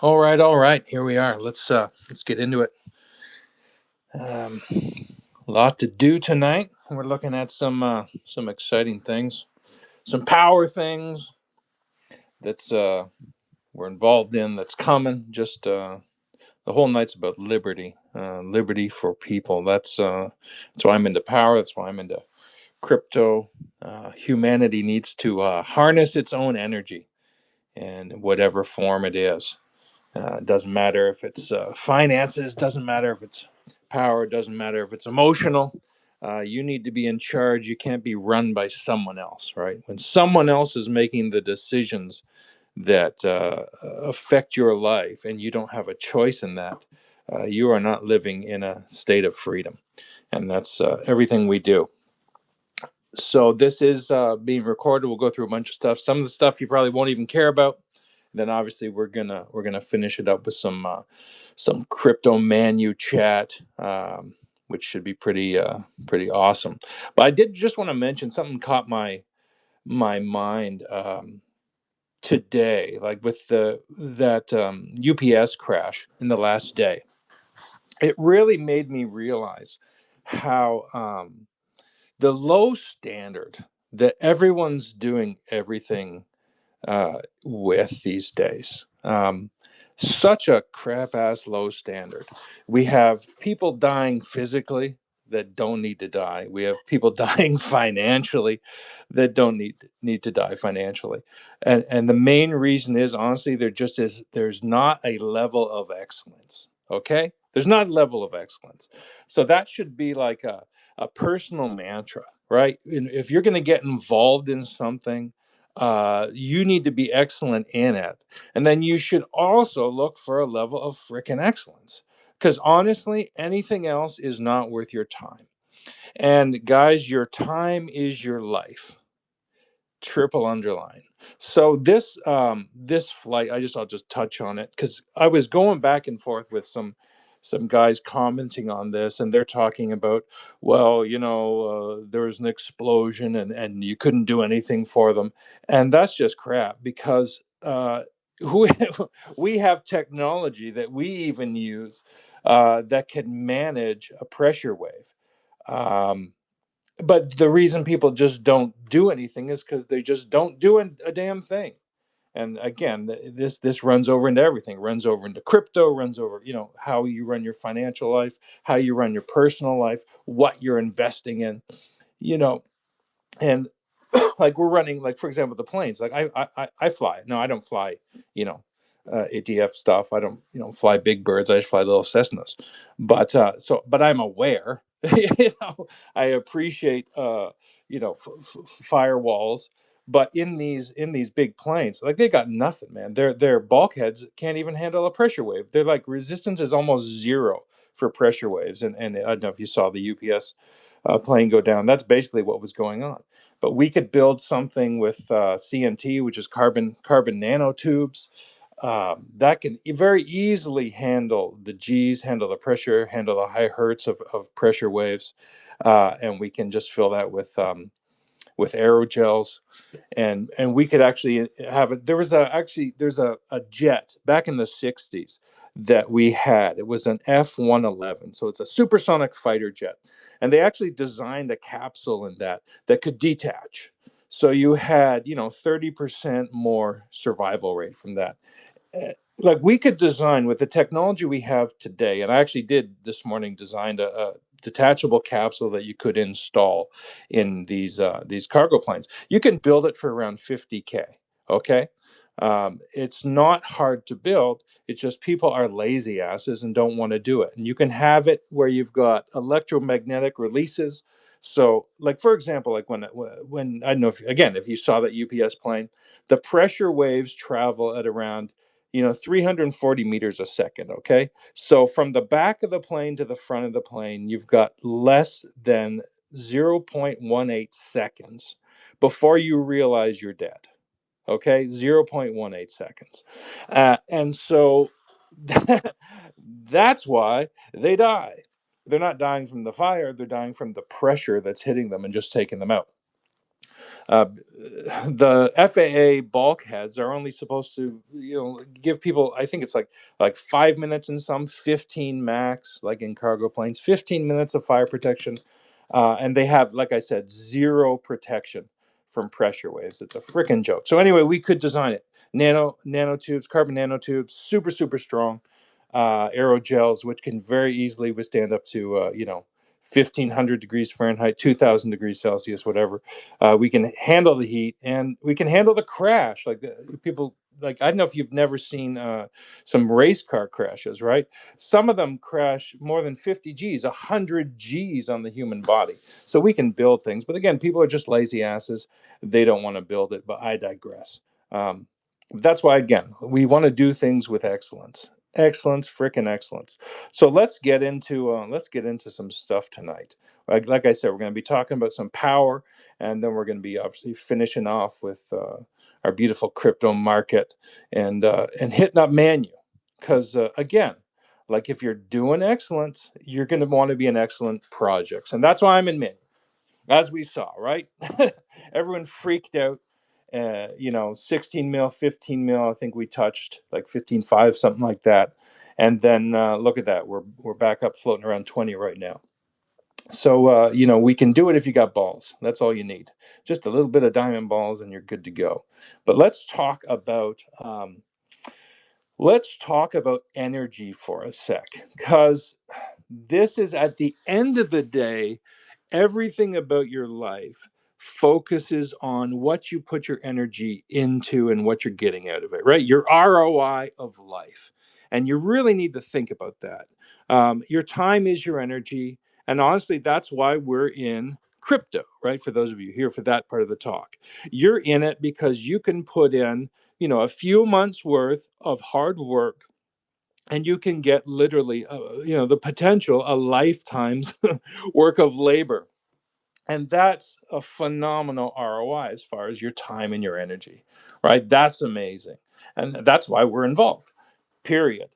All right. Here we are. Let's get into it. Um, a lot to do tonight. We're looking at some exciting things, some power things that's we're involved in. That's coming. Just the whole night's about liberty, liberty for people. That's why I'm into power. That's why I'm into crypto. Humanity needs to harness its own energy in whatever form it is. It doesn't matter if it's finances, doesn't matter if it's power, doesn't matter if it's emotional. You need to be in charge. You can't be run by someone else, right? When someone else is making the decisions that affect your life and you don't have a choice in that, you are not living in a state of freedom. And that's everything we do. So this is being recorded. We'll go through a bunch of stuff. Some of the stuff you probably won't even care about. Then obviously we're gonna finish it up with some crypto MANYU chat, which should be pretty awesome. But I did just want to mention something caught my mind today, like with the that UPS crash in the last day. It really made me realize how the low standard that everyone's doing everything with these days. Such a crap ass low standard. We have people dying physically that don't need to die. We have people dying financially that don't need to die financially. And the main reason is honestly there's not a level of excellence. Okay? There's not a level of excellence. So that should be like a personal mantra, right? And if you're going to get involved in something, you need to be excellent in it. And then you should also look for a level of freaking excellence. Because honestly, anything else is not worth your time. And guys, your time is your life. Triple underline. So this flight, I'll just touch on it because I was going back and forth with some guys commenting on this, and they're talking about, well, there was an explosion and you couldn't do anything for them, and that's just crap because we we have technology that we even use that can manage a pressure wave. Um, but the reason people just don't do anything is because they just don't do a damn thing. And again, this runs over into everything. Runs over into crypto. Runs over, how you run your financial life, how you run your personal life, what you're investing in. You know, and like we're running, like for example, the planes. Like I fly. No, I don't fly. You know, ATF stuff. I don't fly big birds. I just fly little Cessnas. But I'm aware. I appreciate firewalls. But in these big planes, like they got nothing, man. Their bulkheads can't even handle a pressure wave. They're like resistance is almost zero for pressure waves. And I don't know if you saw the UPS plane go down. That's basically what was going on. But we could build something with CNT, which is carbon nanotubes, that can very easily handle the G's, handle the pressure, handle the high hertz of pressure waves, and we can just fill that with aerogels, and we could actually have it. There's a jet back in the 60s that we had. It was an F-111, so it's a supersonic fighter jet, and they actually designed a capsule in that could detach. So you had 30% more survival rate from that. Like we could design with the technology we have today, and I actually did this morning designed a detachable capsule that you could install in these cargo planes. You can build it for around 50K. Okay. It's not hard to build. It's just people are lazy asses and don't want to do it. And you can have it where you've got electromagnetic releases. So, like for example, like when I don't know if you saw that UPS plane, the pressure waves travel at around 340 meters a second. Okay. So from the back of the plane to the front of the plane, you've got less than 0.18 seconds before you realize you're dead. Okay. 0.18 seconds. And so that's why they die. They're not dying from the fire, they're dying from the pressure that's hitting them and just taking them out. Uh, the FAA bulkheads are only supposed to, give people. I think it's like 5 minutes in some, 15 max, like in cargo planes, 15 minutes of fire protection, and they have, like I said, zero protection from pressure waves. It's a freaking joke. So anyway, we could design it. Nanotubes, carbon nanotubes, super super strong, aerogels, which can very easily withstand up to 1,500 degrees Fahrenheit, 2,000 degrees Celsius, whatever. We can handle the heat, and we can handle the crash. Like people, like, I don't know if you've never seen some race car crashes, right? Some of them crash more than 50 G's, 100 G's on the human body. So we can build things, but again, people are just lazy asses. They don't want to build it. But I digress. Um, that's why, again, we want to do things with excellence. Excellence, freaking excellence. So let's get into some stuff tonight. Like I said, we're going to be talking about some power, and then we're going to be obviously finishing off with our beautiful crypto market, and hitting up MANYU, because again, like, if you're doing excellence, you're going to want to be in excellent projects, and that's why I'm in MANYU, as we saw, right? Everyone freaked out. 16 mil, 15 mil. I think we touched like 15.5, something like that. And then look at that. We're back up floating around 20 right now. So we can do it if you got balls. That's all you need. Just a little bit of diamond balls, and you're good to go. But let's talk about energy for a sec, because this is, at the end of the day, everything about your life focuses on what you put your energy into and what you're getting out of it, right? Your ROI of life. And you really need to think about that. Your time is your energy. And honestly, that's why we're in crypto, right? For those of you here for that part of the talk, you're in it because you can put in, a few months worth of hard work, and you can get literally, the potential a lifetime's work of labor. And that's a phenomenal ROI as far as your time and your energy, right? That's amazing. And that's why we're involved, period.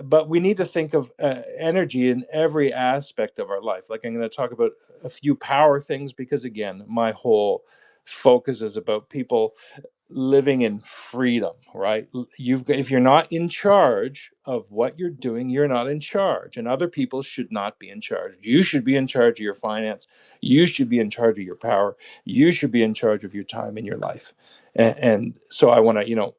But we need to think of energy in every aspect of our life. Like, I'm going to talk about a few power things, because, again, my whole focus is about people living in freedom, right? If you're not in charge of what you're doing, you're not in charge, and other people should not be in charge. You should be in charge of your finance. You should be in charge of your power. You should be in charge of your time in your life. And so I want to,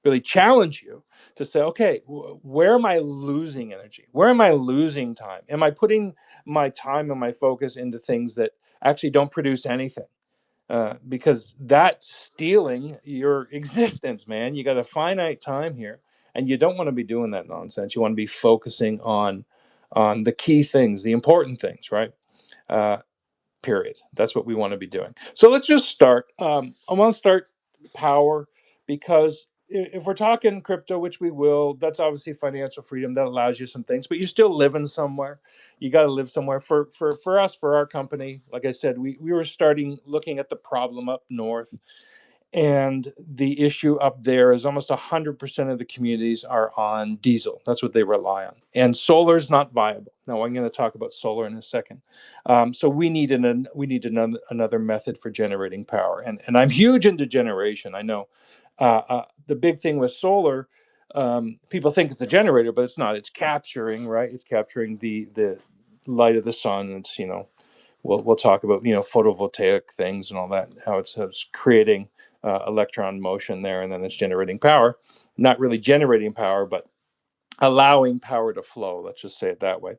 really challenge you to say, okay, where am I losing energy? Where am I losing time? Am I putting my time and my focus into things that actually don't produce anything? Because that's stealing your existence, man. You got a finite time here, and you don't want to be doing that nonsense. You want to be focusing on the key things, the important things, right? Uh, Period. That's what we want to be doing. So let's just start. I want to start power, because if we're talking crypto, which we will, that's obviously financial freedom. That allows you some things, but you're still living somewhere. You got to live somewhere. For us, for our company, like I said, we were starting looking at the problem up north, and the issue up there is almost 100% of the communities are on diesel. That's what they rely on. And solar is not viable. Now, I'm going to talk about solar in a second. So we need another method for generating power. And I'm huge into generation. I know the big thing with solar, people think it's a generator, but it's not. It's capturing, right? It's capturing the light of the sun. It's, we'll talk about, photovoltaic things and all that, how it's creating electron motion there, and then it's generating power. Not really generating power, but allowing power to flow. Let's just say it that way.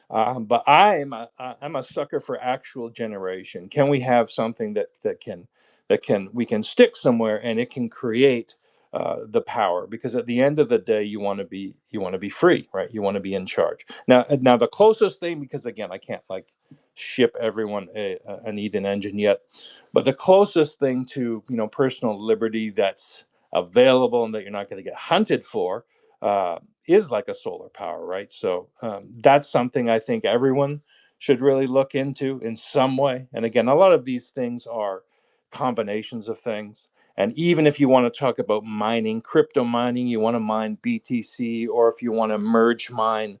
But I'm a sucker for actual generation. Can we have something that we can stick somewhere, and it can create the power? Because at the end of the day, you want to be free, right? You want to be in charge. Now the closest thing, because again, I can't like ship everyone an Eden engine yet, but the closest thing to personal liberty that's available and that you're not going to get hunted for uh, is like a solar power, right? So that's something I think everyone should really look into in some way. And again, a lot of these things are combinations of things. And even if you want to talk about mining, crypto mining, you want to mine BTC, or if you want to merge mine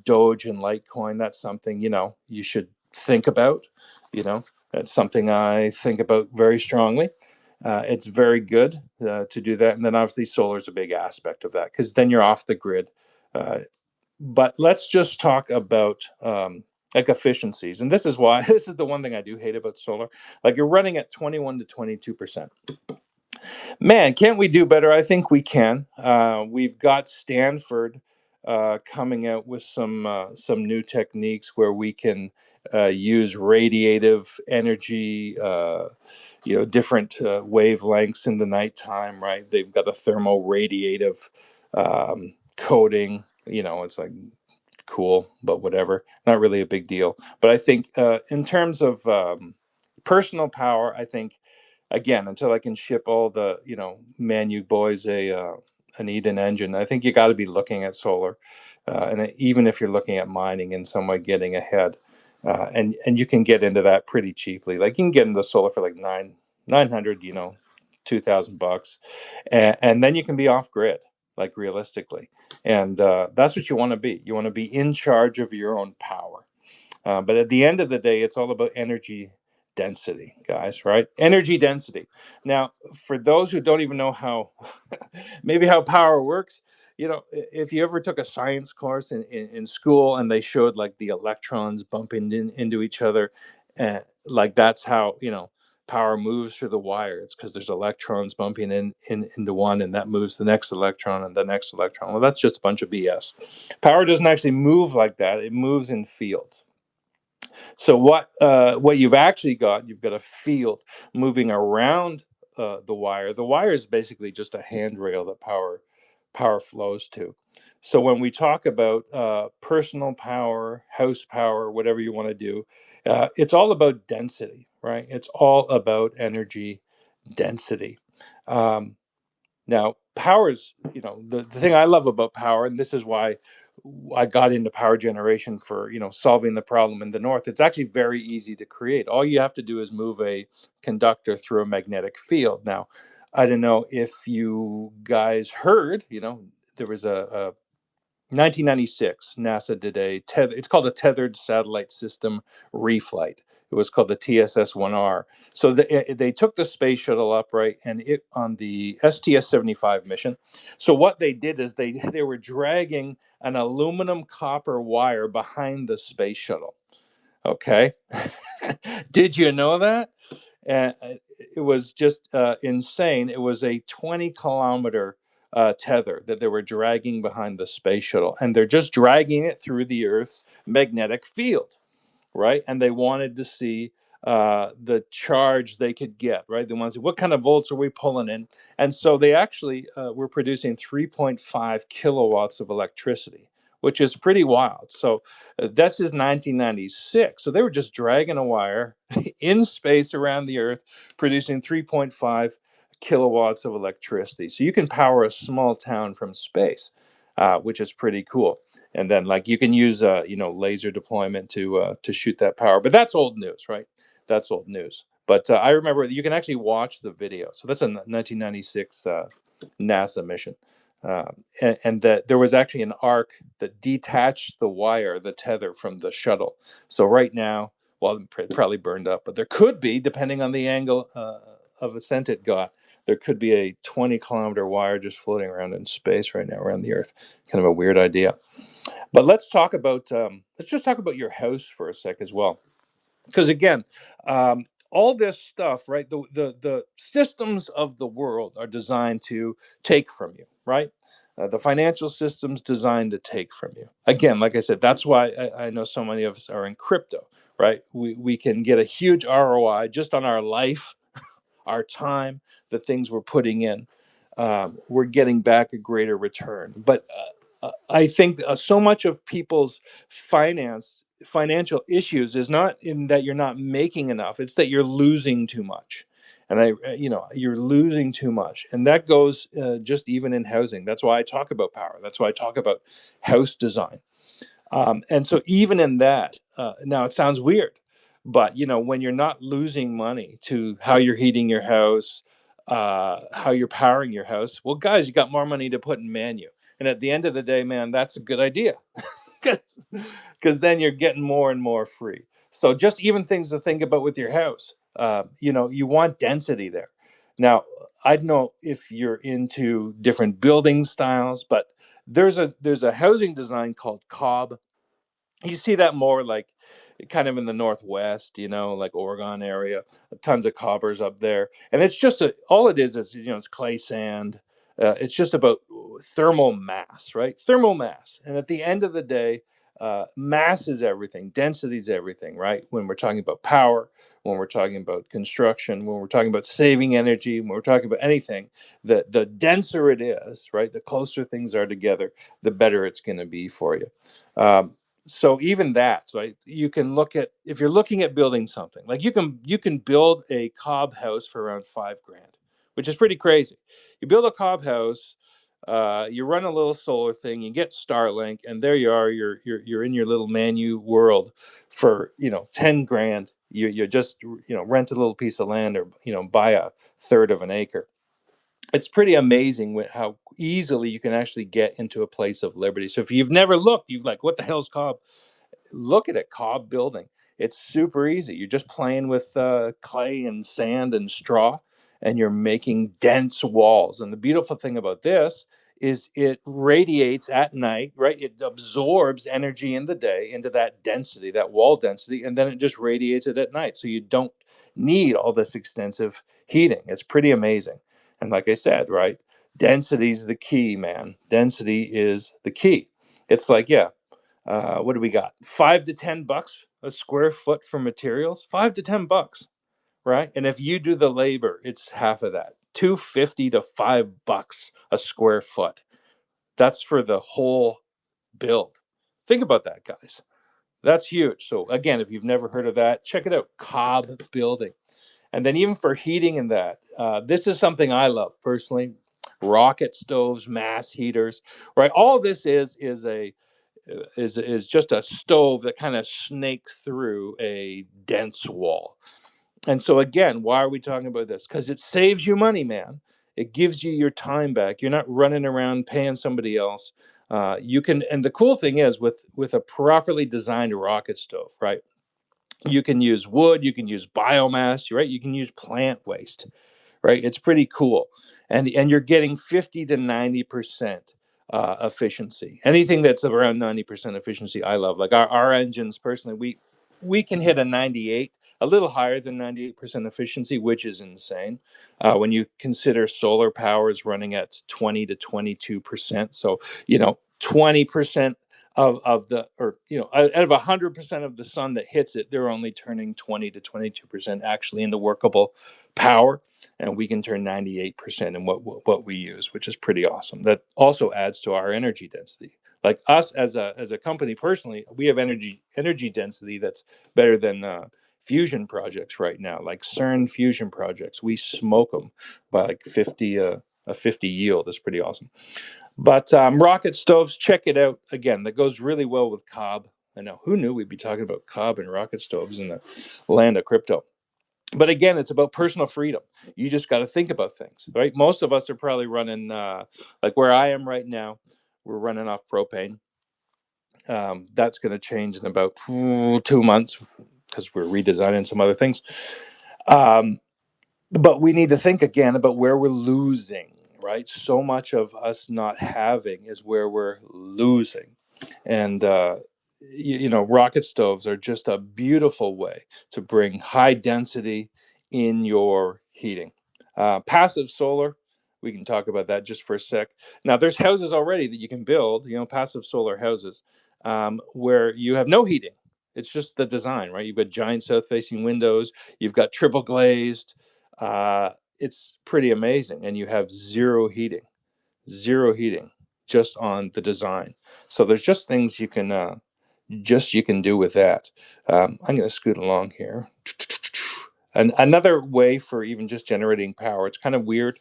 Doge and Litecoin, that's something you should think about. You know, That's something I think about very strongly. It's very good to do that. And then obviously solar is a big aspect of that because then you're off the grid. Uh, but let's just talk about like efficiencies. And this is why this is the one thing I do hate about solar. Like you're running at 21 to 22%. Man, can't we do better? I think we can. We've got Stanford coming out with some new techniques where we can use radiative energy, different wavelengths in the nighttime. Right? They've got a thermo-radiative coating. It's like cool, but whatever. Not really a big deal. But I think in terms of personal power, I think again, until I can ship all the MANYU boys an Eden engine, I think you got to be looking at solar, and even if you're looking at mining in some way, getting ahead, and you can get into that pretty cheaply. Like you can get into solar for like 900, $2,000, and then you can be off grid, like realistically, and that's what you want to be. You want to be in charge of your own power. But at the end of the day, it's all about energy density, guys, right? Energy density. Now, for those who don't even know how, maybe how power works, if you ever took a science course in school and they showed like the electrons bumping into each other, like that's how, power moves through the wire. It's because there's electrons bumping into one and that moves the next electron and the next electron. Well, that's just a bunch of BS. Power doesn't actually move like that. It moves in fields. So what you've got a field moving around the wire. The wire is basically just a handrail that power flows to. So when we talk about personal power, house power, whatever you want to do, it's all about density, right? It's all about energy density. Um, Now, power is, the thing I love about power, and this is why I got into power generation for, solving the problem in the north. It's actually very easy to create. All you have to do is move a conductor through a magnetic field. Now, I don't know if you guys heard, there was a 1996, NASA did it's called a tethered satellite system reflight. It was called the TSS-1R. So they took the space shuttle up, right, and it on the STS-75 mission. So what they did is they were dragging an aluminum copper wire behind the space shuttle. Okay, did you know that? And it was just insane. It was a 20-kilometer tether that they were dragging behind the space shuttle, and they're just dragging it through the Earth's magnetic field, right? And they wanted to see the charge they could get, right? They wanted to see what kind of volts are we pulling in, and so they actually were producing 3.5 kilowatts of electricity, which is pretty wild. So that's just 1996. So they were just dragging a wire in space around the Earth, producing 3.5 kilowatts of electricity. So you can power a small town from space, which is pretty cool. And then like you can use laser deployment to shoot that power. But that's old news, right? That's old news. But I remember you can actually watch the video. So that's a 1996 NASA mission. And that there was actually an arc that detached the wire, the tether from the shuttle. So right now, well, it probably burned up, but there could be, depending on the angle of ascent it got, there could be a 20-kilometer wire just floating around in space right now around the Earth. Kind of a weird idea. But let's just talk about your house for a sec as well, because again, all this stuff, right? The systems of the world are designed to take from you, right? The financial system's designed to take from you. Again, like I said, that's why I know so many of us are in crypto, right? We can get a huge ROI just on our life, our time, the things we're putting in. We're getting back a greater return. But I think so much of people's financial issues is not in that you're not making enough; it's that you're losing too much. And you're losing too much, and that goes just even in housing. That's why I talk about power. That's why I talk about house design. And so even in that, now it sounds weird, but when you're not losing money to how you're heating your house, how you're powering your house, well, guys, you got more money to put in MANYU. And at the end of the day, man, that's a good idea because then you're getting more and more free. So just even things to think about with your house. You want density there. Now, I don't know if you're into different building styles, but there's a housing design called cob. You see that more like kind of in the northwest, like Oregon area, tons of cobbers up there, and it's just all it is it's clay sand. It's just about thermal mass, right? Thermal mass, and at the end of the day, mass is everything, density is everything, right? When we're talking about power, when we're talking about construction, when we're talking about saving energy, when we're talking about anything, the denser it is, right, the closer things are together, the better it's going to be for you. So even that, right, you can look at, if you're looking at building something, like you can build a cob house for around 5 grand, which is pretty crazy. You build a cob house, you run a little solar thing, you get Starlink, and there you are, you're in your little MANYU world for 10 grand. You just rent a little piece of land, or buy a third of an acre. It's pretty amazing how easily you can actually get into a place of liberty. So if you've never looked, you're like, what the hell's cob? Look at it, cob building. It's super easy. You're just playing with clay and sand and straw, and you're making dense walls. And the beautiful thing about this is it radiates at night, right? It absorbs energy in the day into that density, that wall density, and then it just radiates it at night. So you don't need all this extensive heating. It's pretty amazing. And like I said, right, density is the key, man. Density is the key. It's like, yeah, what do we got? $5 to $10 a square foot for materials. $5 to $10, right? And if you do the labor, it's half of that. 250 to $5 a square foot. That's for the whole build. Think about that, guys. That's huge. So again, if you've never heard of that, check it out. Cob building. And then even for heating and that, this is something I love personally. Rocket stoves, mass heaters, right? All this is just a stove that kind of snakes through a dense wall. And so again, why are we talking about this? Because it saves you money, man. It gives you your time back. You're not running around paying somebody else. You can, and the cool thing is with a properly designed rocket stove, right? You can use wood, you can use biomass, right? You can use plant waste, right? It's pretty cool, and you're getting 50 to 90% efficiency. Anything that's around 90% efficiency, I love. Like our engines, personally, we can hit a 98, a little higher than 98% efficiency, which is insane. When you consider solar power is running at 20 to 22%, so 20% of the, or out of 100% of the sun that hits it, they're only turning 20 to 22% actually into workable power, and we can turn 98% in what we use, which is pretty awesome. That also adds to our energy density. Like us as a company, personally, we have energy density that's better than fusion projects right now, like CERN fusion projects. We smoke them by like 50 a 50 yield. Is pretty awesome. But rocket stoves, check it out. Again, that goes really well with cob. I know, who knew we'd be talking about cob and rocket stoves in the land of crypto. But again, it's about personal freedom. You just got to think about things, right? Most of us are probably running, like where I am right now, we're running off propane. That's going to change in about 2 months because we're redesigning some other things. Um, but we need to think again about where we're losing, right? So much of us not having is where we're losing. And rocket stoves are just a beautiful way to bring high density in your heating. Passive solar, we can talk about that just for a sec. Now there's houses already that you can build, passive solar houses, where you have no heating. It's just the design, right? You've got giant south facing windows, you've got triple glazed. It's pretty amazing, and you have zero heating just on the design. So there's just things you can do with that. I'm going to scoot along here. And another way for even just generating power, it's kind of weird,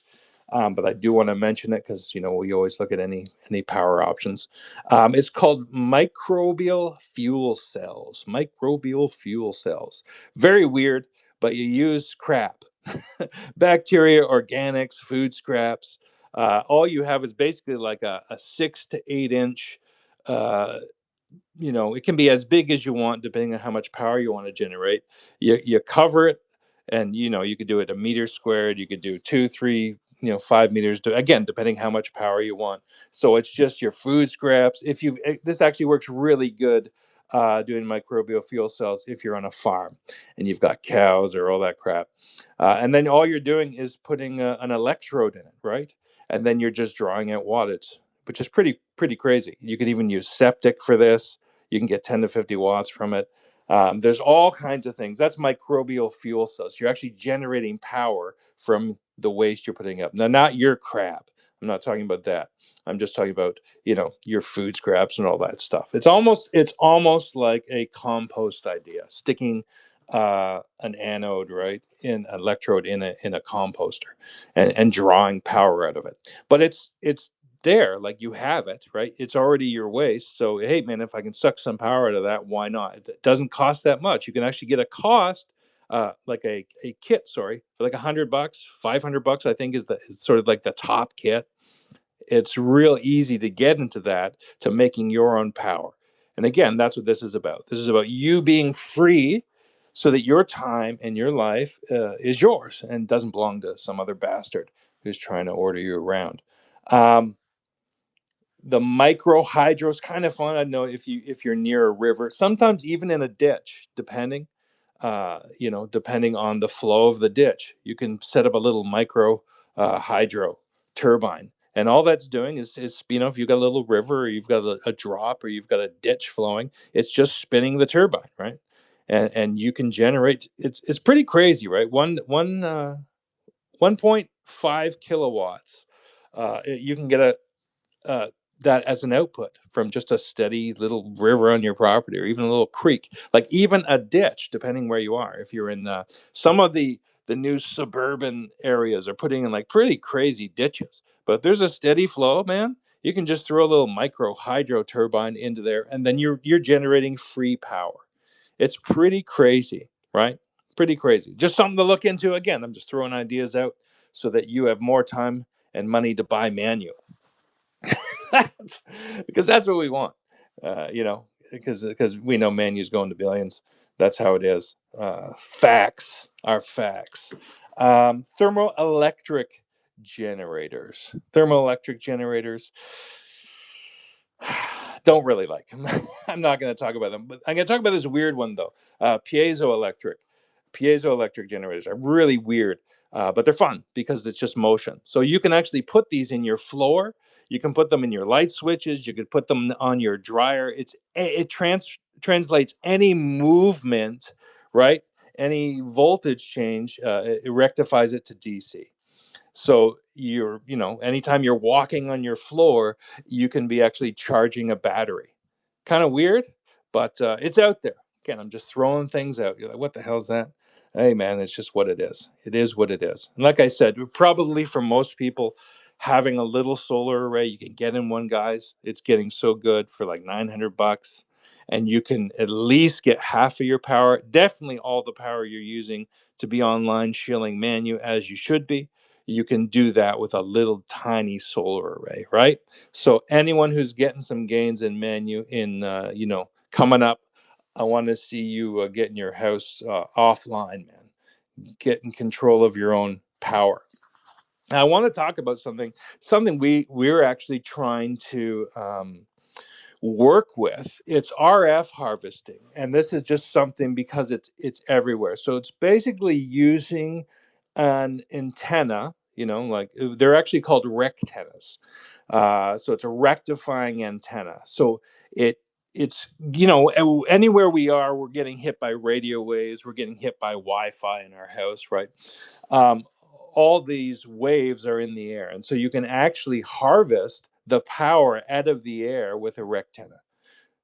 but I do want to mention it because we always look at any power options. It's called microbial fuel cells. Microbial fuel cells. Very weird, but you use crap, bacteria, organics, food scraps. All you have is basically like a 6 to 8 inch it can be as big as you want depending on how much power you want to generate. You cover it, and you could do it a meter squared, you could do 2 3, 5 meters, again depending how much power you want. So it's just your food scraps. If you This actually works really good, doing microbial fuel cells if you're on a farm and you've got cows or all that crap. And then all you're doing is putting an electrode in it, right? And then you're just drawing out wattage, which is pretty crazy. You could even use septic for this. You can get 10 to 50 watts from it. There's all kinds of things. That's microbial fuel cells. You're actually generating power from the waste you're putting up. Now, not your crap. I'm not talking about that. I'm just talking about your food scraps and all that stuff. It's almost like a compost idea, sticking an anode, right, in electrode in a composter, and drawing power out of it. But it's there, like you have it, right? It's already your waste. So hey, man, if I can suck some power out of that, why not? It doesn't cost that much. You can actually get a cost, like a kit, sorry, for like $100, $500, I think is sort of like the top kit. It's real easy to get into that, to making your own power. And again, that's what this is about. This is about you being free, so that your time and your life is yours and doesn't belong to some other bastard who's trying to order you around. Um, the micro hydro is kind of fun. I know if you're near a river, sometimes even in a ditch, depending on the flow of the ditch, you can set up a little micro hydro turbine. And all that's doing is if you've got a little river, or you've got a drop, or you've got a ditch flowing, it's just spinning the turbine, right? And you can generate. It's pretty crazy, right? 1.5 kilowatts. You can get uh, that as an output from just a steady little river on your property, or even a little creek, like even a ditch, depending where you are. If you're in some of the new suburban areas are putting in like pretty crazy ditches, but if there's a steady flow, man, you can just throw a little micro hydro turbine into there, and then you're generating free power. It's pretty crazy, right? Pretty crazy. Just something to look into. Again, I'm just throwing ideas out so that you have more time and money to buy MANYU. Because that's what we want, because we know MANYU's going to billions. That's how it is. Facts are facts. Thermoelectric generators don't really like them. I'm not going to talk about them, but I'm going to talk about this weird one though. Piezoelectric generators are really weird, but they're fun because it's just motion. So you can actually put these in your floor. You can put them in your light switches. You could put them on your dryer. Translates any movement, right? Any voltage change, it rectifies it to DC. So anytime you're walking on your floor, you can be actually charging a battery. Kind of weird, but it's out there. Again, I'm just throwing things out. You're like, what the hell is that? Hey, man, it's just what it is. It is what it is. And like I said, probably for most people, having a little solar array, you can get in one, guys. It's getting so good for like $900, and you can at least get half of your power, definitely all the power you're using to be online shilling MANYU as you should be. You can do that with a little tiny solar array, right? So anyone who's getting some gains in MANYU coming up, I want to see you getting your house offline, man. Getting control of your own power. Now, I want to talk about something we're actually trying to work with. It's RF harvesting, and this is just something because it's everywhere. So it's basically using an antenna, like they're actually called rectennas. So it's a rectifying antenna. So it's anywhere we are, we're getting hit by radio waves, we're getting hit by Wi-Fi in our house, right? um, all these waves are in the air, and so you can actually harvest the power out of the air with a rectenna,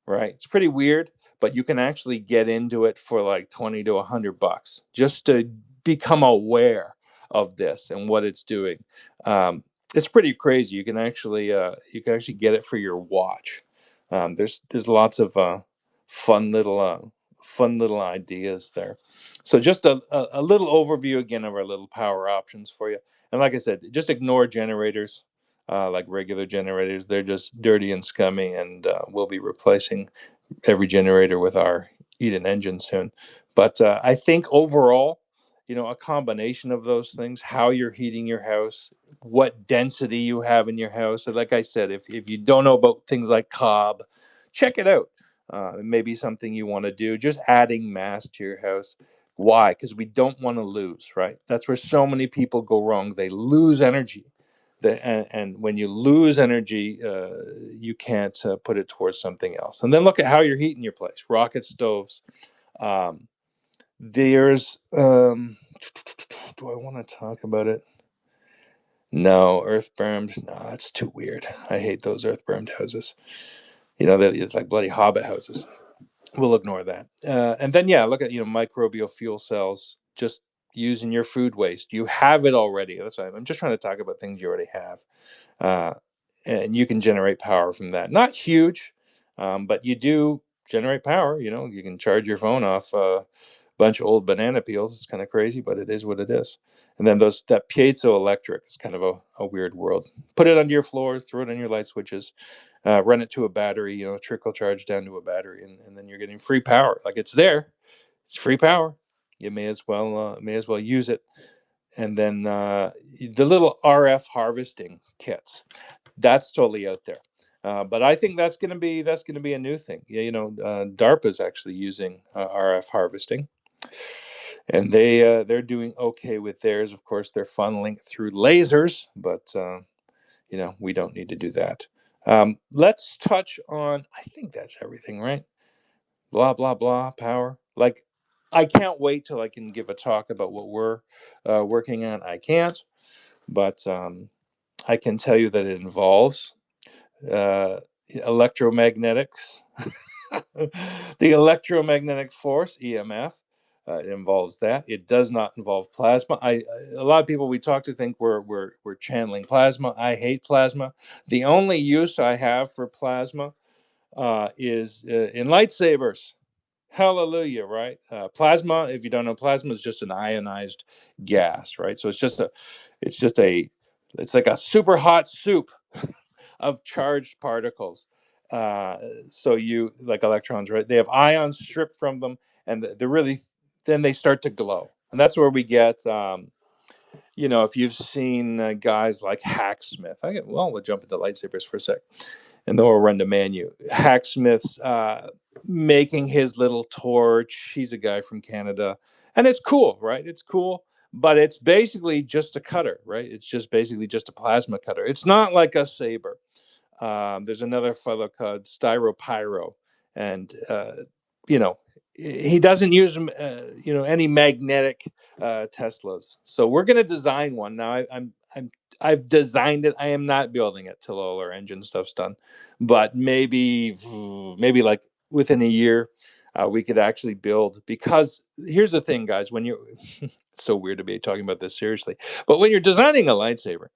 right? It's pretty weird, but you can actually get into it for like 20 to $100 just to become aware of this and what it's doing. Um, it's pretty crazy. You can actually get it for your watch. There's lots of fun little uh, fun little ideas there. So just a little overview again of our little power options for you. And like I said, just ignore generators, like regular generators. They're just dirty and scummy, and we'll be replacing every generator with our Eden engine soon. But I think overall, a combination of those things, how you're heating your house, what density you have in your house. And like I said, if you don't know about things like Cobb, check it out. It may be something you want to do, just adding mass to your house. Why? Because we don't want to lose, right? That's where so many people go wrong. They lose energy. And when you lose energy, you can't put it towards something else. And then look at how you're heating your place. Rocket stoves. Um, there's do I want to talk about it? No, earth burned. No, it's too weird. I hate those earth burned houses. It's like bloody hobbit houses. We'll ignore that. And then yeah, look at microbial fuel cells. Just using your food waste. You have it already. That's why I'm just trying to talk about things you already have. Uh, and you can generate power from that. Not huge, but you do generate power. You can charge your phone off a bunch of old banana peels. It's kind of crazy, but it is what it is. And then that piezoelectric is kind of a weird world. Put it under your floors, throw it on your light switches, run it to a battery. Trickle charge down to a battery, and then you're getting free power. Like it's there, it's free power. You may as well use it. And then the little RF harvesting kits, that's totally out there. But I think that's gonna be a new thing. Yeah, DARPA is actually using RF harvesting, and they're doing okay with theirs. Of course, they're funneling it through lasers, but we don't need to do that. Let's touch on. I think that's everything, right? Blah blah blah. Power. Like, I can't wait till I can give a talk about what we're working on. I can't, but I can tell you that it involves uh, electromagnetics, the electromagnetic force (EMF). It involves that. It does not involve plasma. A lot of people we talk to think we're channeling plasma. I hate plasma. The only use I have for plasma is in lightsabers. Hallelujah, right? Plasma. If you don't know, plasma is just an ionized gas, right? So it's just a, it's like a super hot soup of charged particles. Uh, so you like electrons, right? They have ions stripped from them, and they're really, then they start to glow, and that's where we get. If you've seen guys like Hacksmith, we'll jump into lightsabers for a sec, and then we'll run to MANYU. Hacksmith's making his little torch. He's a guy from Canada, and it's cool, right? It's cool, but it's basically just a cutter, right? It's just basically just a plasma cutter. It's not like a saber. There's another fellow called Styropyro, and you know he doesn't use any magnetic Teslas. So we're going to design one now. I've designed it. I am not building it till all our engine stuff's done, but maybe like within a year. We could actually build, because here's the thing, guys. When you're it's so weird to be talking about this seriously, but when you're designing a lightsaber,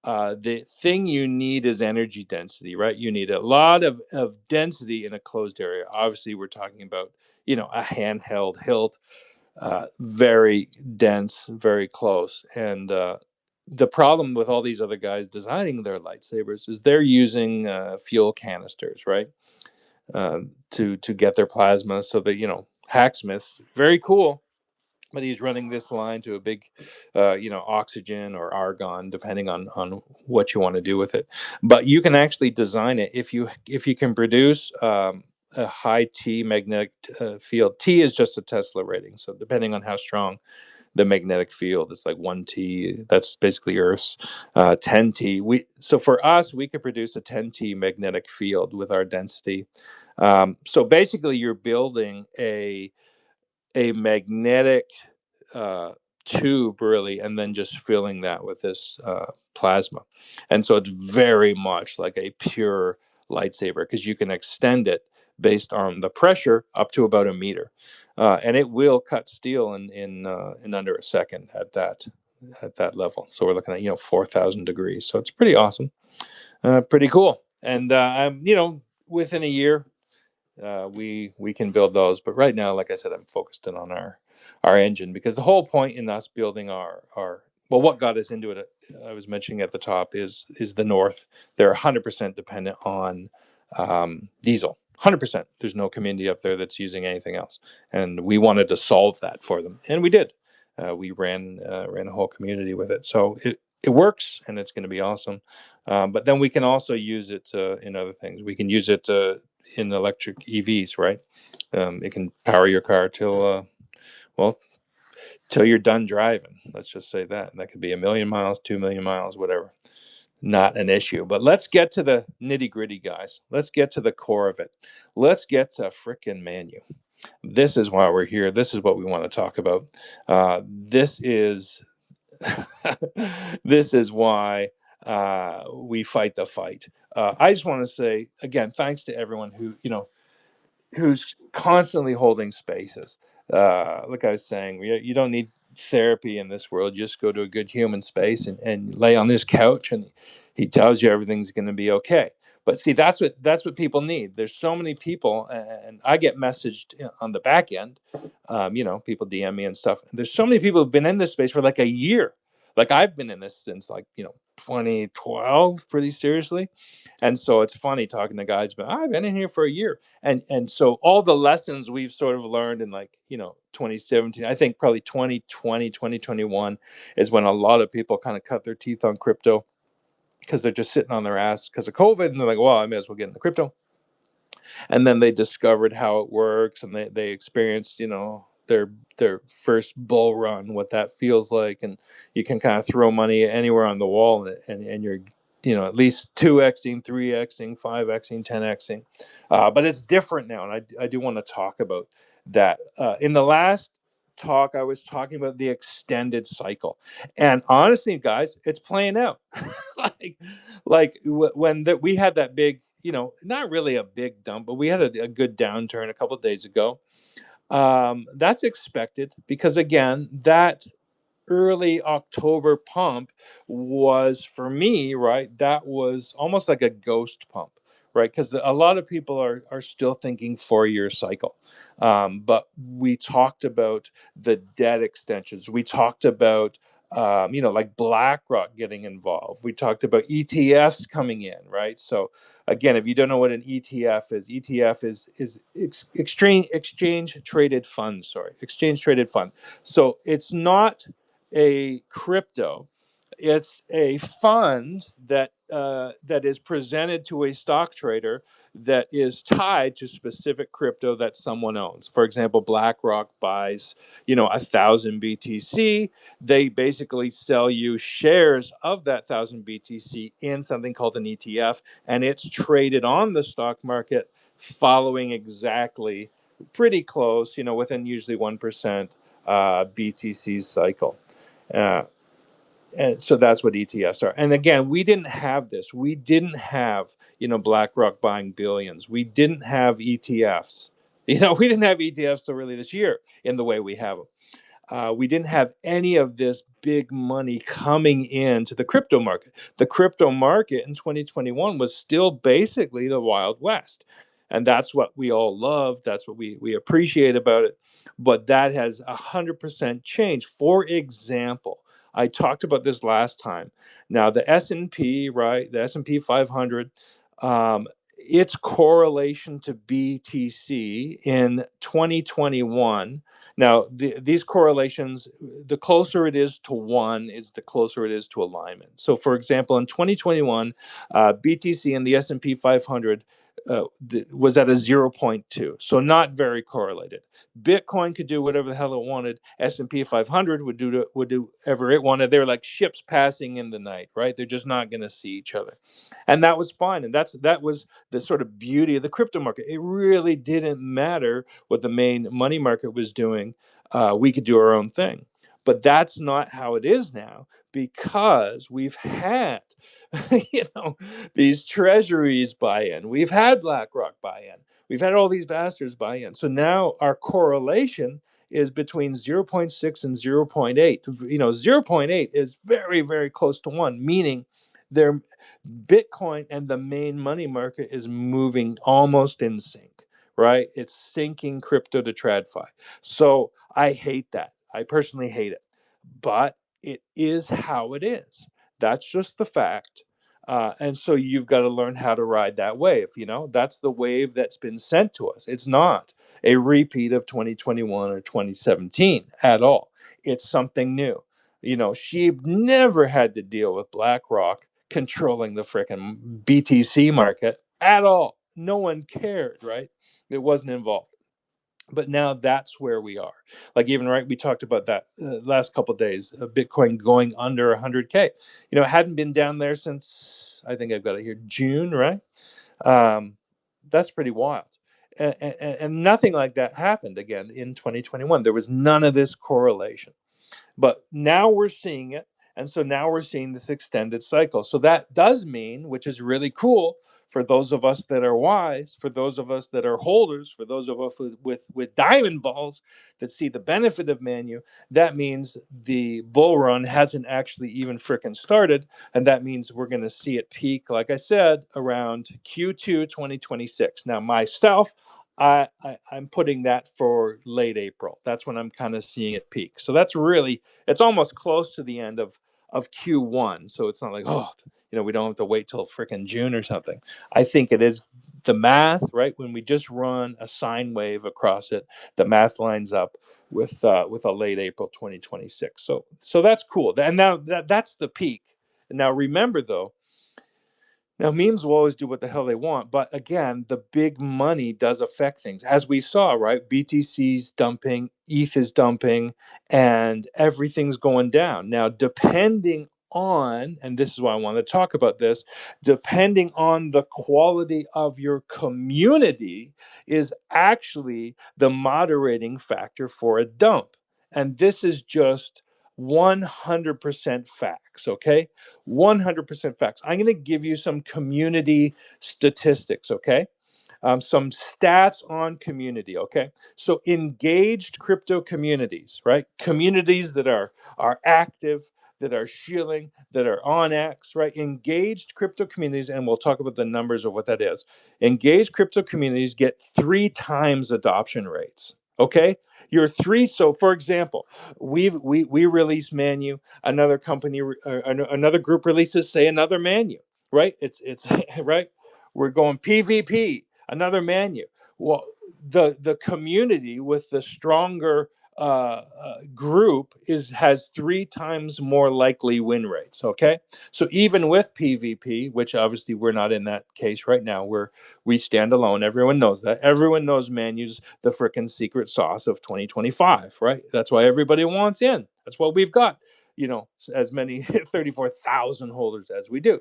the thing you need is energy density, right? You need a lot of density in a closed area. Obviously, we're talking about, a handheld hilt, very dense, very close. And the problem with all these other guys designing their lightsabers is they're using fuel canisters, right? To get their plasma. So that, Hacksmith's very cool, but he's running this line to a big, oxygen or argon, depending on what you want to do with it. But you can actually design it if you can produce a high T magnetic field. T is just a Tesla rating, so depending on how strong the magnetic field, it's like 1 T. That's basically Earth's 10 T. So for us, we could produce a 10 T magnetic field with our density. So basically, you're building a magnetic uh, tube, really, and then just filling that with this plasma. And so it's very much like a pure lightsaber, because you can extend it based on the pressure up to about a meter, and it will cut steel in under a second at that level. So we're looking at 4,000 degrees. So it's pretty awesome, pretty cool. And I'm within a year we can build those. But right now, like I said, I'm focused in on our engine, because the whole point in us building our well, what got us into it, I was mentioning at the top, is the North. They're 100% dependent on diesel. 100%. There's no community up there that's using anything else, and we wanted to solve that for them, and we did. We ran a whole community with it, so it works, and it's going to be awesome. But then we can also use it in other things. We can use it in electric EVs, right? It can power your car till well till you're done driving. Let's just say that. And that could be 1 million miles, 2 million miles, whatever. Not an issue. But let's get to the nitty gritty, guys. Let's get to the core of it. Let's get to frickin' MANYU. This is why we're here. This is what we want to talk about. This is this is why we fight the fight. I just want to say again, thanks to everyone who's constantly holding spaces. Like I was saying, you don't need therapy in this world. You just go to a good human space and lay on this couch, and he tells you everything's going to be okay. But see, that's what people need. There's so many people, and I get messaged on the back end. People DM me and stuff. There's so many people who've been in this space for like a year. Like I've been in this since 2012, pretty seriously. And so it's funny talking to guys, but I've been in here for a year, and so all the lessons we've sort of learned in 2017, I think probably 2020, 2021 is when a lot of people kind of cut their teeth on crypto because they're just sitting on their ass because of COVID, and they're like, well, I may as well get into crypto. And then they discovered how it works, and they experienced their first bull run, what that feels like. And you can kind of throw money anywhere on the wall, and you're at least 2xing, 3xing, 5xing, 10xing. But it's different now, and I do want to talk about that. In the last talk, I was talking about the extended cycle, and honestly, guys, it's playing out. like we had that big, not really a big dump, but we had a good downturn a couple of days ago. That's expected because again, that early October pump was, for me, right, that was almost like a ghost pump, right? Because a lot of people are still thinking 4-year cycle. But we talked about the debt extensions. We talked about like BlackRock getting involved. We talked about ETFs coming in, right? So again, if you don't know what an ETF is exchange traded fund. Sorry, exchange traded fund. So it's not a crypto. It's a fund that is presented to a stock trader that is tied to specific crypto that someone owns. For example, BlackRock buys 1,000 BTC. They basically sell you shares of that 1,000 BTC in something called an ETF, and it's traded on the stock market following exactly pretty close, within usually 1% BTC cycle. Uh, and so that's what ETFs are. And again, we didn't have this. We didn't have, BlackRock buying billions. We didn't have ETFs. We didn't have ETFs till really this year in the way we have them. We didn't have any of this big money coming into the crypto market. The crypto market in 2021 was still basically the Wild West. And that's what we all love. That's what we appreciate about it. But that has 100% changed. For example, I talked about this last time. Now, the S&P, right, the S&P 500, its correlation to BTC in 2021. Now, these correlations, the closer it is to one, is the closer it is to alignment. So, for example, in 2021, BTC and the S&P 500 was at a zero point 0.2, so not very correlated. Bitcoin could do whatever the hell it wanted. S&P 500 would do whatever it wanted. They're like ships passing in the night, right? They're just not going to see each other, and that was fine. And that was the sort of beauty of the crypto market. It really didn't matter what the main money market was doing. We could do our own thing. But that's not how it is now, because we've had these treasuries buy in. We've had BlackRock buy in. We've had all these bastards buy in. So now our correlation is between zero point 0.6 and 0.8. 0.8 is very, very close to 1, meaning their Bitcoin and the main money market is moving almost in sync, right? It's syncing crypto to TradFi. So I hate that. I personally hate it, but it is how it is. That's just the fact. And so you've got to learn how to ride that wave. That's the wave that's been sent to us. It's not a repeat of 2021 or 2017 at all. It's something new. She never had to deal with BlackRock controlling the frickin' BTC market at all. No one cared, right? It wasn't involved. But now that's where we are. Like, even right, we talked about that last couple of days, Bitcoin going under 100K. It hadn't been down there since, I think I've got it here, June, right? um, that's pretty wild. And nothing like that happened again in 2021. There was none of this correlation. But now we're seeing it. And so now we're seeing this extended cycle. So that does mean, which is really cool for those of us that are wise, for those of us that are holders, for those of us with diamond balls that see the benefit of MANYU, that means the bull run hasn't actually even frickin' started. And that means we're going to see it peak, like I said, around Q2 2026. Now, myself, I'm putting that for late April. That's when I'm kind of seeing it peak. So that's really, it's almost close to the end of Q1. So it's not like, oh, we don't have to wait till freaking June or something. I think it is the math, right? When we just run a sine wave across it, the math lines up with a late April 2026. So that's cool. And now that's the peak. Now remember though, now, memes will always do what the hell they want, but again, the big money does affect things. As we saw, right? BTC's dumping, ETH is dumping, and everything's going down. Now, depending on, and this is why I want to talk about this, depending on the quality of your community is actually the moderating factor for a dump. And this is just 100% facts, okay? 100% facts. I'm going to give you some community statistics, okay? Some stats on community, okay? So engaged crypto communities, right? Communities that are active, that are shilling, that are on X, right? Engaged crypto communities, and we'll talk about the numbers of what that is. Engaged crypto communities get 3 times adoption rates, okay? You're three. So, for example, we release MANYU, another company, another group releases, say, another MANYU, right? It's right. We're going PvP, another MANYU. Well, the community with the stronger group has 3 times more likely win rates. Okay, so even with PvP, which obviously we're not in that case right now, we stand alone. Everyone knows that. Everyone knows MANYU's the frickin' secret sauce of 2025, right? That's why everybody wants in. That's what we've got. As many 34,000 holders as we do.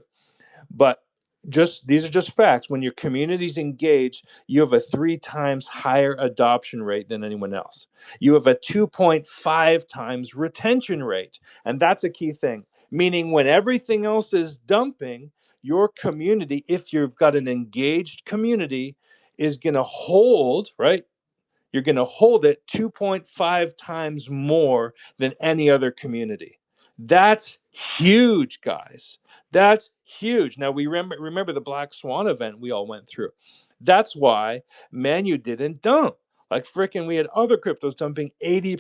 But these are just facts. When your community's engaged, you have a 3 times higher adoption rate than anyone else. You have a 2.5 times retention rate. And that's a key thing. Meaning when everything else is dumping, your community, if you've got an engaged community, is going to hold, right? You're going to hold it 2.5 times more than any other community. That's huge, guys. That's huge. Now we remember the Black Swan event we all went through. That's why MANYU didn't dump. Like freaking, we had other cryptos dumping 80%,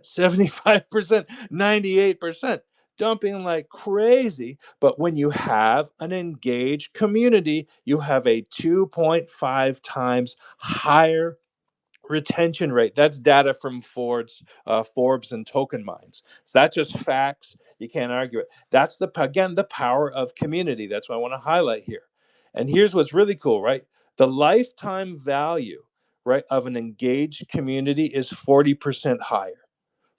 75%, 98%, dumping like crazy. But when you have an engaged community, you have a 2.5 times higher retention rate. That's data from Forbes and Token Minds. So that's just facts. You can't argue it. That's the power of community. That's what I want to highlight here. And here's what's really cool, right? The lifetime value, right, of an engaged community is 40% higher.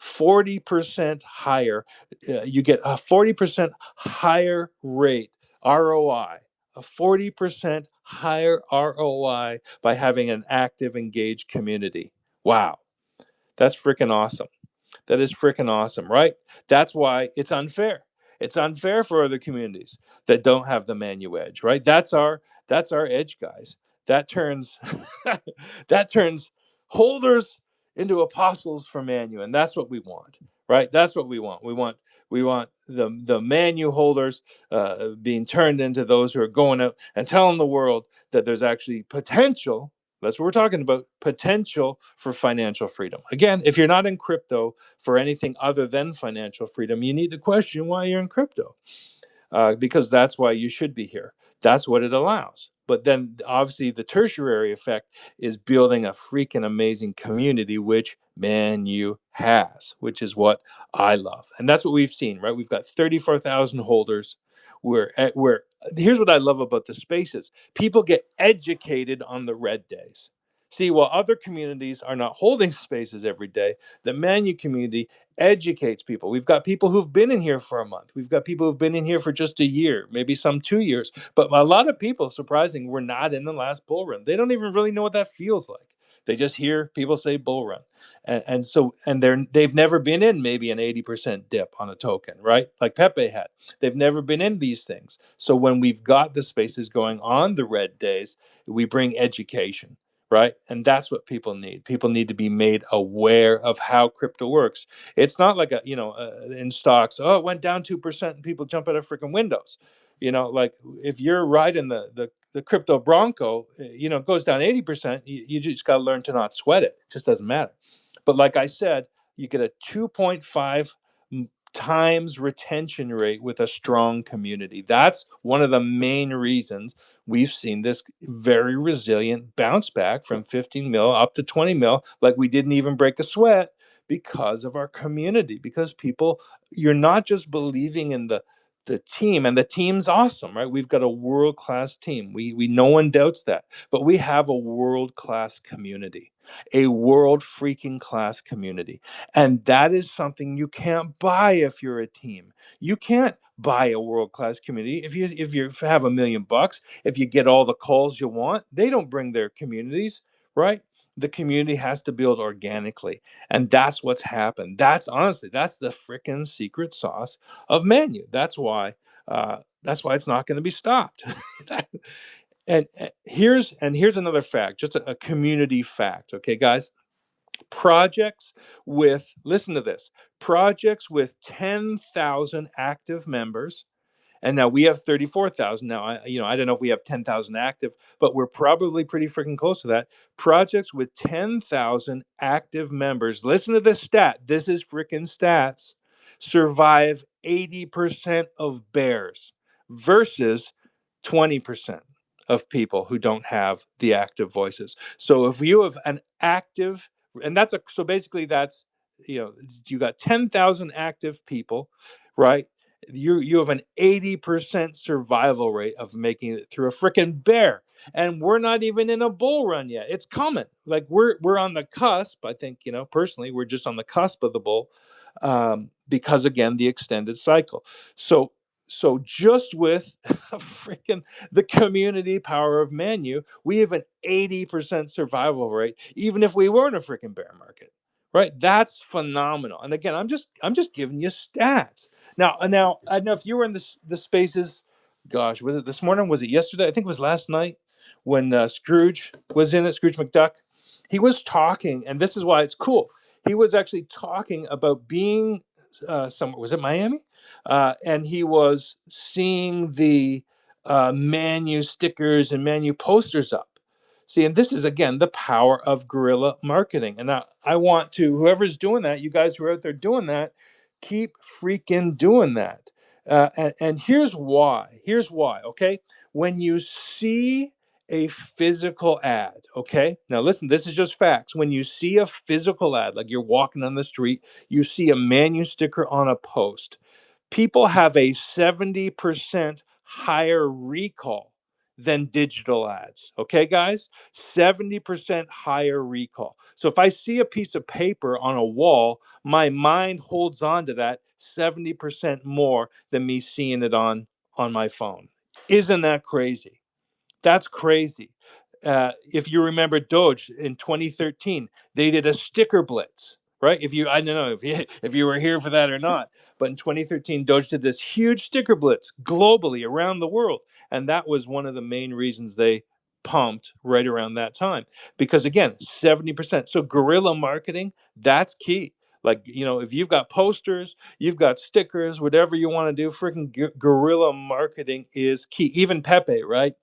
40% higher. You get a 40% higher rate ROI, a 40% higher ROI by having an active, engaged community. Wow, that's freaking awesome. That is freaking awesome, right? That's why it's unfair. It's unfair for other communities that don't have the MANYU edge, right? That's our edge, guys. That turns that turns holders into apostles for MANYU, and that's what we want, right? That's what we want. We want the MANYU holders being turned into those who are going out and telling the world that there's actually potential. That's what we're talking about, potential for financial freedom. Again, if you're not in crypto for anything other than financial freedom, you need to question why you're in crypto. because that's why you should be here. That's what it allows. But then obviously the tertiary effect is building a freaking amazing community, which ManU has, which is what I love. And that's what we've seen, right? We've got 34,000 holders. We're here's what I love about the spaces. People get educated on the red days. See, while other communities are not holding spaces every day, the ManU community educates people. We've got people who've been in here for a month. We've got people who've been in here for just a year, maybe some 2 years. But a lot of people, surprising, were not in the last bull run. They don't even really know what that feels like. They just hear people say bull run, and they've never been in maybe an 80% dip on a token, right? Like Pepe had. They've never been in these things. So when we've got the spaces going on the red days, we bring education, right? And that's what people need. People need to be made aware of how crypto works. It's not like in stocks, oh, it went down 2% and people jump out of freaking windows. Like if you're riding the crypto bronco, it goes down 80%, you just got to learn to not sweat it. It just doesn't matter. But like I said, you get a 2.5 times retention rate with a strong community. That's one of the main reasons we've seen this very resilient bounce back from 15 mil up to 20 mil, like we didn't even break a sweat, because of our community. Because people, you're not just believing in the team, and the team's awesome, right? We've got a world-class team. We no one doubts that. But we have a world-class community, a world freaking class community. And that is something you can't buy if you're a team. You can't buy a world-class community. If you have $1 million, if you get all the calls you want, they don't bring their communities, right? The community has to build organically. And that's what's happened. That's the freaking secret sauce of MANYU. That's why it's not going to be stopped. And here's another fact, just a community fact, okay, guys. Projects listen to this, projects with 10,000 active members, and now we have 34,000. Now, I don't know if we have 10,000 active, but we're probably pretty freaking close to that. Projects with 10,000 active members, listen to this stat. This is freaking stats. Survive 80% of bears versus 20% of people who don't have the active voices. So if you have an active, and so basically that's, you got 10,000 active people, right? You have an 80% survival rate of making it through a freaking bear. And we're not even in a bull run yet. It's coming. Like we're on the cusp. I think, personally, we're just on the cusp of the bull, because again, the extended cycle. So just with freaking the community power of ManU, we have an 80% survival rate, even if we were in a freaking bear market. Right? That's phenomenal. And again, I'm just giving you stats. Now, I don't know if you were in the spaces. Gosh, was it this morning? Was it yesterday? I think it was last night when Scrooge was in it. Scrooge McDuck. He was talking, and this is why it's cool. He was actually talking about being somewhere. Was it Miami? And he was seeing the ManU stickers and ManU posters up. See, and this is again the power of guerrilla marketing. And I want to, whoever's doing that, you guys who are out there doing that, keep freaking doing that. And here's why. Here's why. Okay, when you see a physical ad, okay, now listen, this is just facts. When you see a physical ad, like you're walking on the street, you see a ManU sticker on a post, people have a 70% higher recall than digital ads. Okay, guys? 70% higher recall. So if I see a piece of paper on a wall, my mind holds on to that 70% more than me seeing it on my phone. Isn't that crazy? That's crazy. If you remember Doge in 2013, they did a sticker blitz, right? I don't know if you were here for that or not, but in 2013, Doge did this huge sticker blitz globally around the world, and that was one of the main reasons they pumped right around that time. Because again, 70%. So guerrilla marketing, that's key. Like, if you've got posters, you've got stickers, whatever you want to do, freaking guerrilla marketing is key. Even Pepe, right?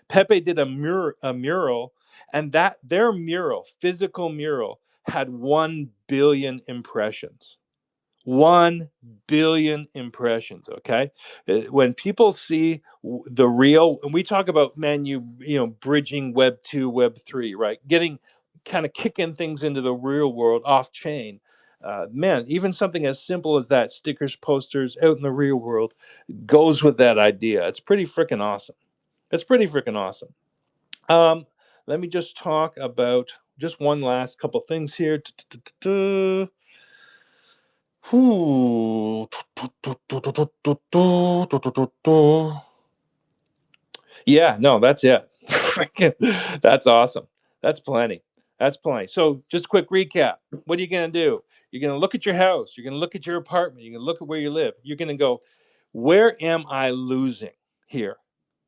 Pepe did a mural, and that their mural, physical mural, had 1 billion impressions. 1 billion impressions. Okay, when people see the real, and we talk about MANYU, bridging Web 2, Web 3, right? Getting kind of kicking things into the real world off chain. Man, even something as simple as that, stickers, posters out in the real world, goes with that idea. It's pretty freaking awesome. It's pretty freaking awesome. Um, Let me just talk about just one last couple things here. Yeah, no, that's it. Freaking, that's awesome. That's plenty. That's plenty. So, just a quick recap. What are you going to do? You're going to look at your house. You're going to look at your apartment. You're going to look at where you live. You're going to go, where am I losing here?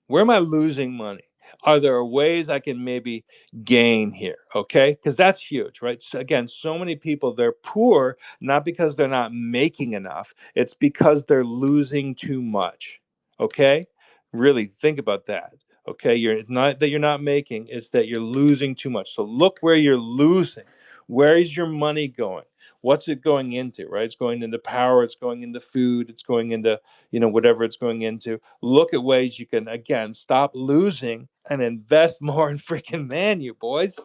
Where am I losing money? Are there ways I can maybe gain here? Okay, because that's huge, right? So again, so many people, they're poor not because they're not making enough, it's because they're losing too much. Okay, really think about that. Okay, it's not that you're not making, it's that you're losing too much. So look where you're losing. Where is your money going? What's it going into? Right, it's going into power, it's going into food, it's going into whatever it's going into. Look at ways you can, again, stop losing and invest more in freaking MANYU, boys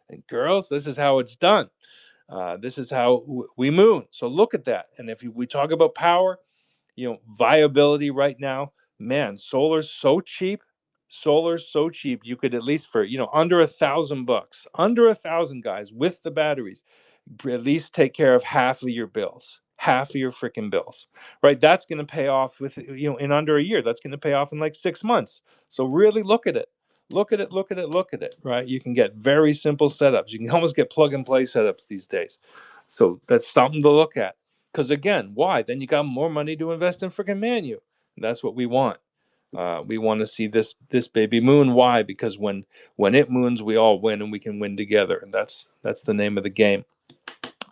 and girls. This is how it's done. This is how we moon. So look at that. And if we talk about power, viability right now, man, solar's so cheap. You could, at least for under $1,000, under 1,000, guys, with the batteries, at least take care of half of your bills, half of your freaking bills, right? That's going to pay off with in under a year. That's going to pay off in like 6 months. So really look at it. Look at it, right? You can get very simple setups. You can almost get plug and play setups these days. So that's something to look at. Because again, why? Then you got more money to invest in freaking MANYU. That's what we want. We want to see this baby moon. Why? Because when it moons, we all win, and we can win together. And that's the name of the game.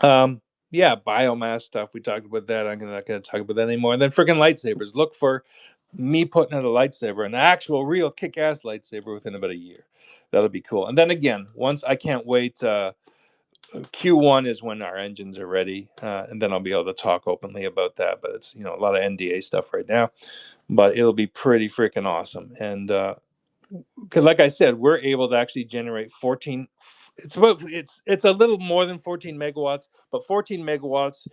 Yeah, biomass stuff. We talked about that. I'm not going to talk about that anymore. And then freaking lightsabers. Look for me putting out a lightsaber, an actual, real kick-ass lightsaber within about a year. That'll be cool. And then again, once I can't wait. Q1 is when our engines are ready, and then I'll be able to talk openly about that. But it's a lot of NDA stuff right now, but it'll be pretty freaking awesome. And because, like I said, we're able to actually generate 14. It's a little more than 14 megawatts, but 14 megawatts,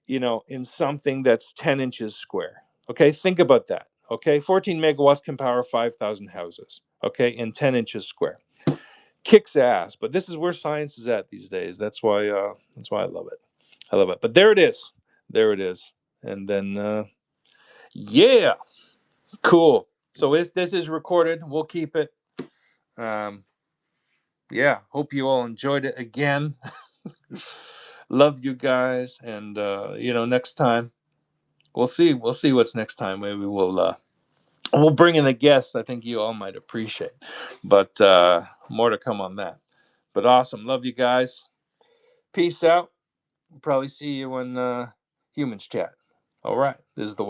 in something that's 10 inches square. Okay, think about that. Okay, 14 megawatts can power 5,000 houses. Okay, in 10 inches square, kicks ass. But this is where science is at these days. That's why I love it. I love it. But there it is. There it is. And then yeah, cool. So this is recorded. We'll keep it. Um, yeah, hope you all enjoyed it again. Love you guys, and next time we'll see. We'll see what's next time. Maybe we'll bring in a guest I think you all might appreciate. But more to come on that. But awesome. Love you guys. Peace out. Probably see you in humans chat. All right. This is the